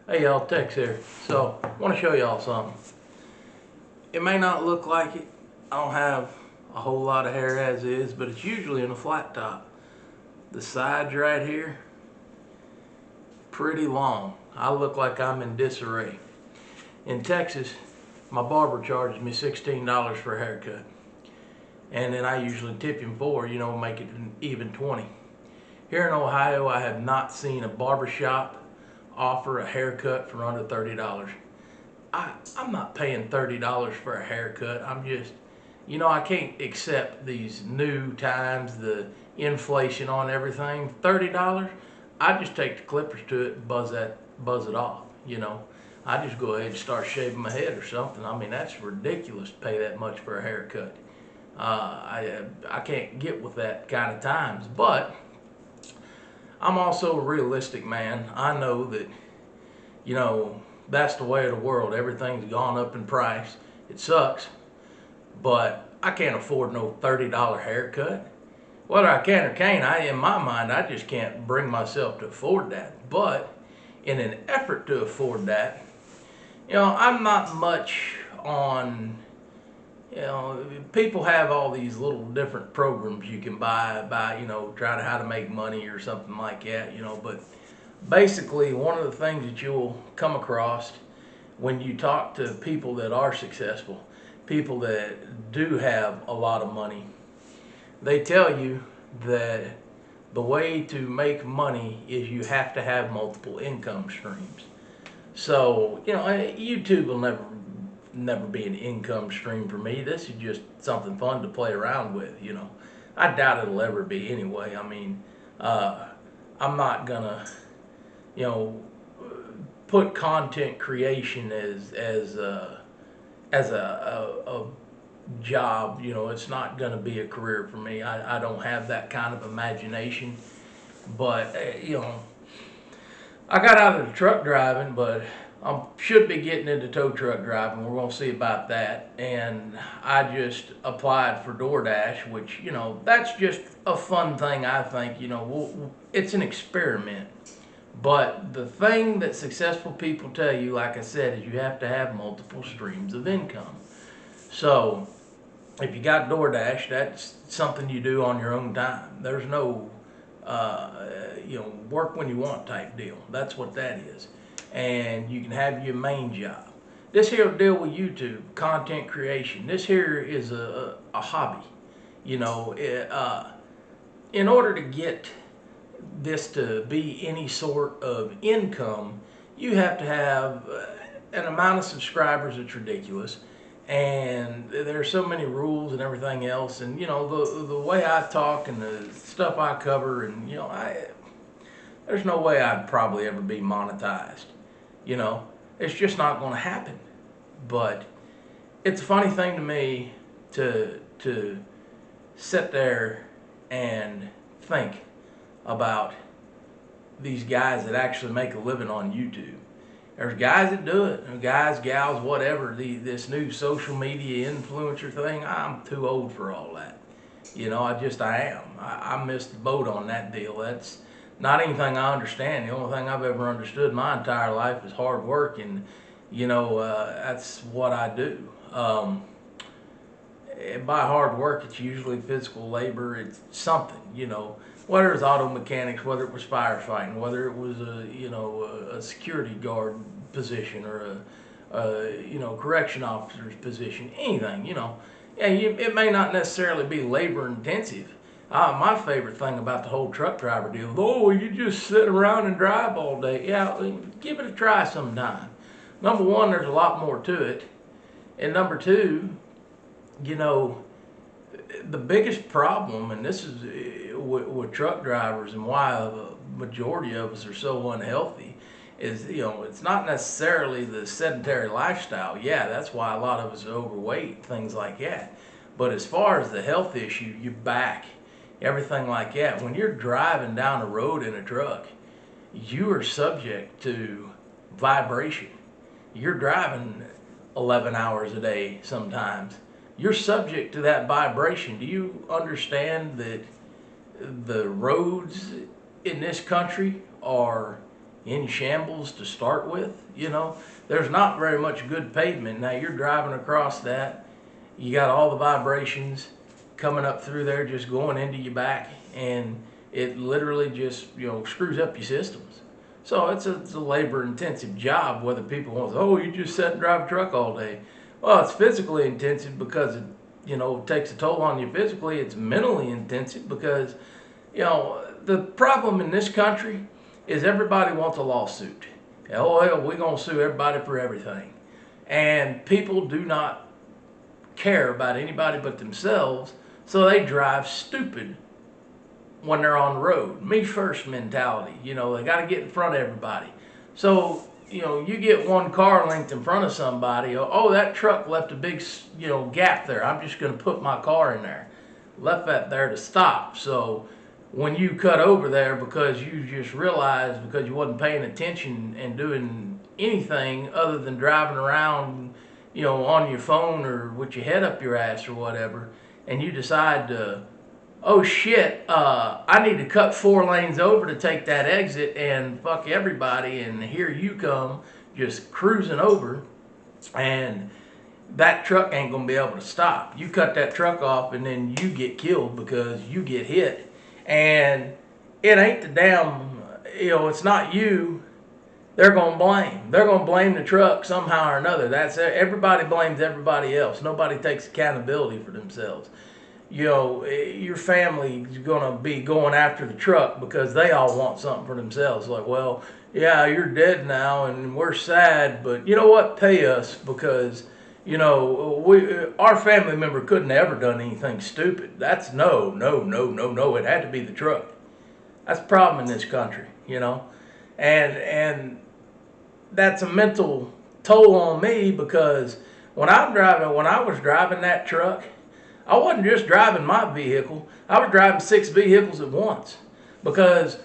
Hey y'all, Tex here. So, I want to show y'all something. It may not look like it. I don't have a whole lot of hair as is, but it's usually in a flat top. The sides right here, pretty long. I look like I'm in disarray. In Texas, my barber charges me $16 for a haircut. And then I usually tip him for, make it even 20. Here in Ohio, I have not seen a barber shop offer a haircut for under $30. I'm not paying $30 for a haircut. I can't accept these new times, the inflation on everything. $30, I just take the clippers to it and buzz it off. I just go ahead and start shaving my head or something. I mean, that's ridiculous to pay that much for a haircut. I can't get with that kind of times, but I'm also a realistic man. I know that, that's the way of the world. Everything's gone up in price. It sucks, but I can't afford no $30 haircut. Whether I can or can't, in my mind, I just can't bring myself to afford that. But in an effort to afford that, I'm not much on, people have all these little different programs you can buy, try to how to make money or something like that, but basically one of the things that you'll come across when you talk to people that are successful, people that do have a lot of money, they tell you that the way to make money is you have to have multiple income streams. So, YouTube will never be an income stream for me. This is just something fun to play around with. I doubt it'll ever be anyway. I mean, I'm not gonna, you know, put content creation as a job. It's not gonna be a career for me. I don't have that kind of imagination. But I got out of the truck driving, but I should be getting into tow truck driving. We're going to see about that. And I just applied for DoorDash, which, that's just a fun thing, I think. It's an experiment. But the thing that successful people tell you, like I said, is you have to have multiple streams of income. So if you got DoorDash, that's something you do on your own time. There's no work when you want type deal. That's what that is. And you can have your main job. This here deal with YouTube, content creation. This here is a hobby. In order to get this to be any sort of income, you have to have an amount of subscribers that's ridiculous. And there's so many rules and everything else, and the way I talk and the stuff I cover, and there's no way I'd probably ever be monetized. It's just not going to happen. But it's a funny thing to me to sit there and think about these guys that actually make a living on YouTube. There's guys that do it, guys, gals, whatever, this new social media influencer thing. I'm too old for all that. I am. I missed the boat on that deal. That's not anything I understand. The only thing I've ever understood my entire life is hard work, and, that's what I do. By hard work, it's usually physical labor. It's something, whether it's auto mechanics, whether it was firefighting, whether it was a security guard position or a correction officer's position, anything, Yeah, it may not necessarily be labor intensive. My favorite thing about the whole truck driver deal, you just sit around and drive all day. Yeah, give it a try sometime. Number one, there's a lot more to it. And number two, the biggest problem, and this is with truck drivers and why the majority of us are so unhealthy, is it's not necessarily the sedentary lifestyle. Yeah, that's why a lot of us are overweight, things like that. But as far as the health issue, your back, everything like that, when you're driving down the road in a truck, you are subject to vibration. You're driving 11 hours a day sometimes. You're subject to that vibration. Do you understand that the roads in this country are in shambles to start with. You know, there's not very much good pavement. Now you're driving across that, you got all the vibrations coming up through there, just going into your back, and it literally just, you know, screws up your systems. So it's a labor-intensive job. Whether people want to, oh, you just sit and drive a truck all day. Well, it's physically intensive because it, you know, takes a toll on you physically. It's mentally intensive because, you know, the problem in this country is everybody wants a lawsuit. Oh, well, we're going to sue everybody for everything. And people do not care about anybody but themselves, so they drive stupid when they're on the road. Me first mentality. You know, they got to get in front of everybody. So, you know, you get one car length in front of somebody. Oh, that truck left a big, you know, gap there. I'm just going to put my car in there. Left that there to stop. So when you cut over there because you just realized, because you wasn't paying attention and doing anything other than driving around, you know, on your phone or with your head up your ass or whatever, and you decide to, oh shit, I need to cut 4 lanes over to take that exit and fuck everybody, and here you come just cruising over, and that truck ain't gonna be able to stop. You cut that truck off and then you get killed because you get hit, and it ain't the damn, you know, it's not you they're gonna blame. They're gonna blame the truck somehow or another. That's it. Everybody blames everybody else. Nobody takes accountability for themselves. You know, your family's gonna be going after the truck because they all want something for themselves. Like, well, yeah, you're dead now and we're sad, but you know what? Pay us because, you know, our family member couldn't have ever done anything stupid. That's no. It had to be the truck. That's the problem in this country, you know, and that's a mental toll on me because when I was driving that truck, I wasn't just driving my vehicle. I was driving 6 vehicles at once because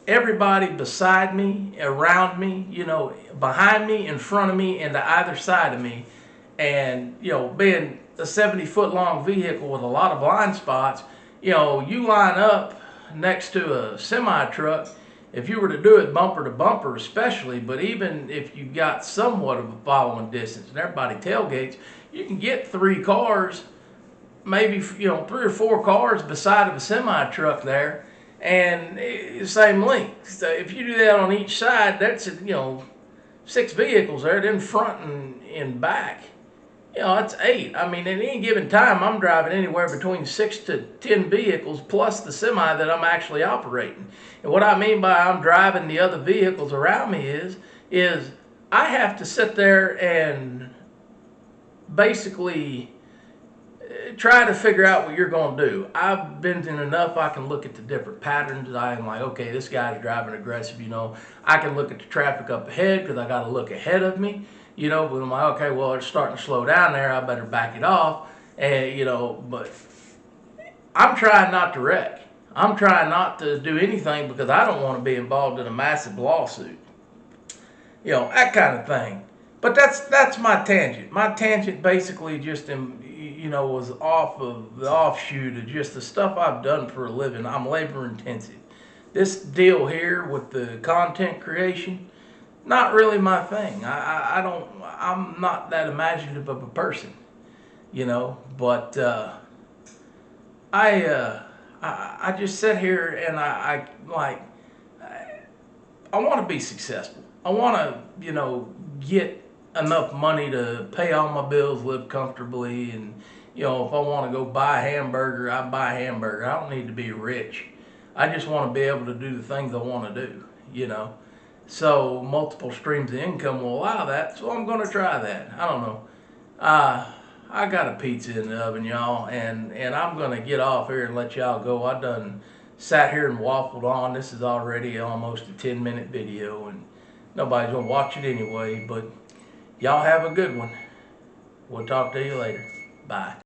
everybody beside me, around me, you know, behind me, in front of me, and to either side of me, and, you know, being a 70-foot long vehicle with a lot of blind spots, you know, you line up next to a semi truck. If you were to do it bumper to bumper especially, but even if you got somewhat of a following distance and everybody tailgates, you can get 3 cars, maybe, you know, 3 or 4 cars beside of a semi truck there, and same length. So if you do that on each side, that's, you know, 6 vehicles there, then front and back. You know, that's 8. I mean, at any given time, I'm driving anywhere between 6 to 10 vehicles plus the semi that I'm actually operating. And what I mean by I'm driving the other vehicles around me is I have to sit there and basically try to figure out what you're going to do. I've been in enough, I can look at the different patterns. I'm like, okay, this guy's driving aggressive, you know. I can look at the traffic up ahead because I got to look ahead of me. You know, but I'm like, okay, well, it's starting to slow down there. I better back it off. And, you know, but I'm trying not to wreck. I'm trying not to do anything because I don't want to be involved in a massive lawsuit. You know, that kind of thing. But that's my tangent. My tangent basically just, you know, was off of the offshoot of just the stuff I've done for a living. I'm labor intensive. This deal here with the content creation, not really my thing. I'm not that imaginative of a person, you know, but I just sit here and I want to be successful. I want to, you know, get enough money to pay all my bills, live comfortably, and, you know, if I want to go buy a hamburger, I buy a hamburger. I don't need to be rich. I just want to be able to do the things I want to do, you know. So multiple streams of income will allow that, so I'm going to try that. I don't know. I got a pizza in the oven, y'all, and I'm going to get off here and let y'all go. I done sat here and waffled on. This is already almost a 10-minute video, and nobody's going to watch it anyway, but y'all have a good one. We'll talk to you later. Bye.